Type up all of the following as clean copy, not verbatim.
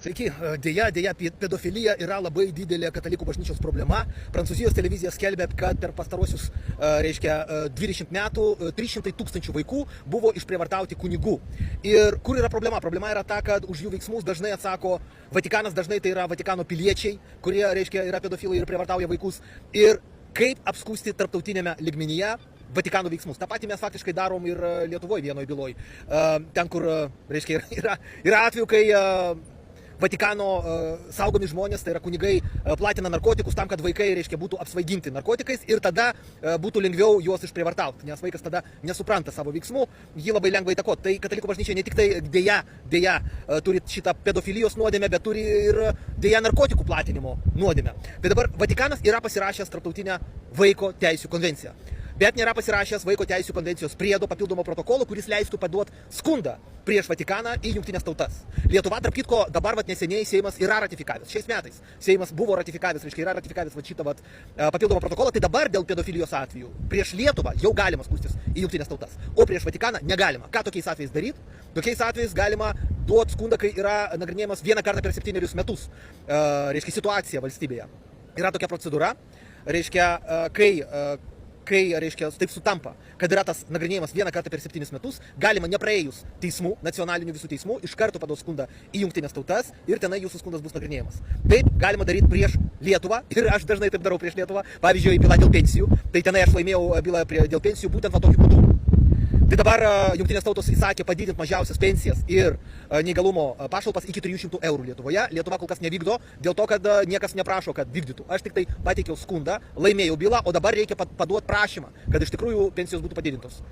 Sveiki, dėja, pedofilija yra labai didelė katalikų bažnyčios problema. Prancūzijos televizija skelbė, kad per pastarosius, 20 metų 300 000 vaikų buvo išprievartauti kunigų. Ir kur yra problema? Problema yra ta, kad už jų veiksmus dažnai atsako Vatikanas, dažnai tai yra Vatikano piliečiai, kurie, yra pedofilai ir prievartauja vaikus. Ir kaip apskųsti tarptautinėme lygmenyje Vatikano veiksmus. Ta patį mes faktiškai darom ir Lietuvoje vienoje byloje. Ten, kur, yra atveju, kai Vatikano saugomi žmonės, tai yra kunigai, platina narkotikus tam, kad vaikai, būtų apsvaiginti narkotikais ir tada būtų lengviau juos išprievartauti, nes vaikas tada nesupranta savo veiksmų, jį labai lengva įtakoti. Tai katalikų bažnyčia ne tik tai dėja turi šitą pedofilijos nuodėmę, bet turi ir dėja narkotikų platinimo nuodėmę. Bet dabar Vatikanas yra pasirašęs tarptautinę vaiko teisių konvenciją. Bet nėra pasirašęs vaiko teisių konvencijos priedo papildomo protokolo, kuris leistų paduoti skundą prieš Vatikaną į Jungtines tautas. Lietuva, tarp kitko, dabar neseniai Seimas yra ratifikavęs. Šiais metais Seimas buvo ratifikavęs, yra ratifikavęs šitą papildomą protokolą, tai dabar dėl pedofilijos atveju prieš Lietuvą jau galima skųstis į Jungtines tautas, o prieš Vatikaną negalima. Ką tokiais atvejais daryti? Tokiais atvejais galima duoti skundą, kai yra nagrinėjamas vieną kartą per 7 metus, situacija valstybėje. Yra tokia procedūra, kai taip sutampa, kad yra tas nagrinėjimas vieną kartą per 7 metus, galima nepraėjus teismų, nacionalinių visų teismų, iš karto paduoti skundą į Jungtines tautas ir tenai jūsų skundas bus nagrinėjimas. Taip galima daryti prieš Lietuvą ir aš dažnai taip darau prieš Lietuvą. Pavyzdžiui, byla dėl pensijų, tai tenai aš laimėjau bylą dėl pensijų būtent tokiu būdu. Tai dabar Jungtinės tautos įsakė padidinti mažiausias pensijas ir neįgalumo pašalpas iki 300 eurų Lietuvoje. Lietuva kol kas nevykdo, dėl to, kad niekas neprašo, kad vykdytų. Aš tik tai pateikiau skundą, laimėjau bylą, o dabar reikia paduoti prašymą, kad iš tikrųjų pensijos būtų padidintos.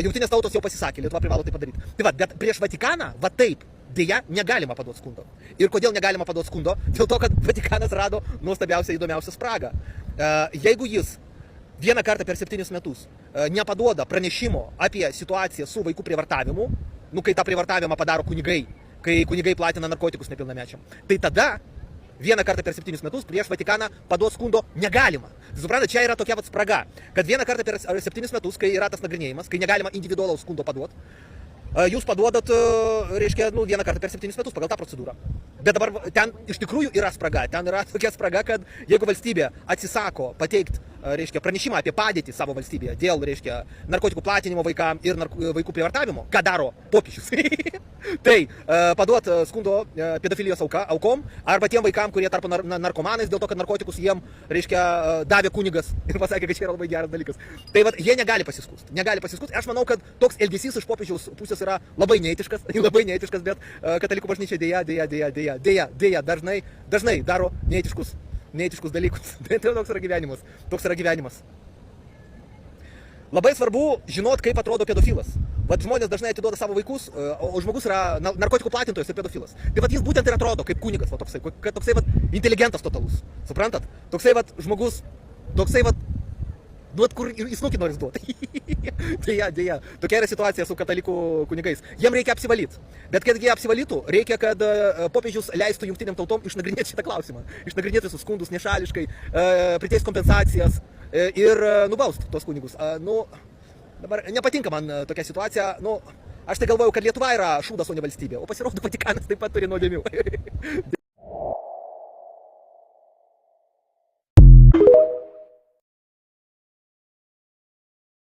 Jungtinės tautos jau pasisakė, Lietuva privalo tai padaryti. Tai bet prieš Vatikaną, taip, dėja, negalima paduoti skundo. Ir kodėl negalima paduoti skundo? Dėl to, kad Vatikanas rado nuostabiausią įdomiausią spragą. Jeigu jis vieną kartą per 7 metus nepaduoda pranešimo apie situaciją su vaikų prievartavimu, kai tą prievartavimą padaro kunigai, kai kunigai platina narkotikus nepilnamečiam, tai tada vieną kartą per 7 metus prieš Vatikaną paduoti skundo negalima. Suprantate, čia yra tokia spraga, kad vieną kartą per 7 metus, kai yra tas nagrinėjimas, kai negalima individualaus skundo paduoti, jūs paduodat, vieną kartą per 7 metus pagal tą procedūrą. Bet dabar ten iš tikrųjų yra spraga. Ten yra tokia spraga, kad jeigu valstybė atsisako pateikti pranešimą apie padėtį savo valstybėje dėl narkotikų platinimo vaikams ir vaikų prievartavimo, ką daro popiežius, tai paduot skundo pedofilijos aukom arba tiem vaikam, kurie tarpo narkomanais dėl to, kad narkotikus jiem davė kunigas ir pasakė, kad čia yra labai geras dalykas. Tai jie negali pasiskųsti. Aš manau, kad toks elgesys iš popiežiaus pusės yra labai neetiškas, bet katalikų bažnyčia dėja dažnai daro neetiškus dalykus. Tai toks yra gyvenimas. Labai svarbu žinot, kaip atrodo pedofilas. Žmonės dažnai atiduoda savo vaikus, o žmogus yra narkotikų platintojas ir pedofilas. Tai jis būtent ir atrodo kaip kunigas, toksai inteligentas totalus. Suprantat? Toksai žmogus, kur į snukį noris duoti. Dėja. Tokia yra situacija su katalikų kunigais. Jiem reikia apsivalyti. Bet kad jie apsivalytų, reikia, kad popiežius leistų jungtinėm tautom išnagrinėti šitą klausimą. Išnagrinėti visus skundus nešališkai, priteist kompensacijas ir nubausti tos kunigus. Dabar nepatinka man tokia situacija. Aš tai galvoju, kad Lietuva yra šūdas, o ne valstybė. O pasirodo, Vatikanas taip pat turi nuodėmių.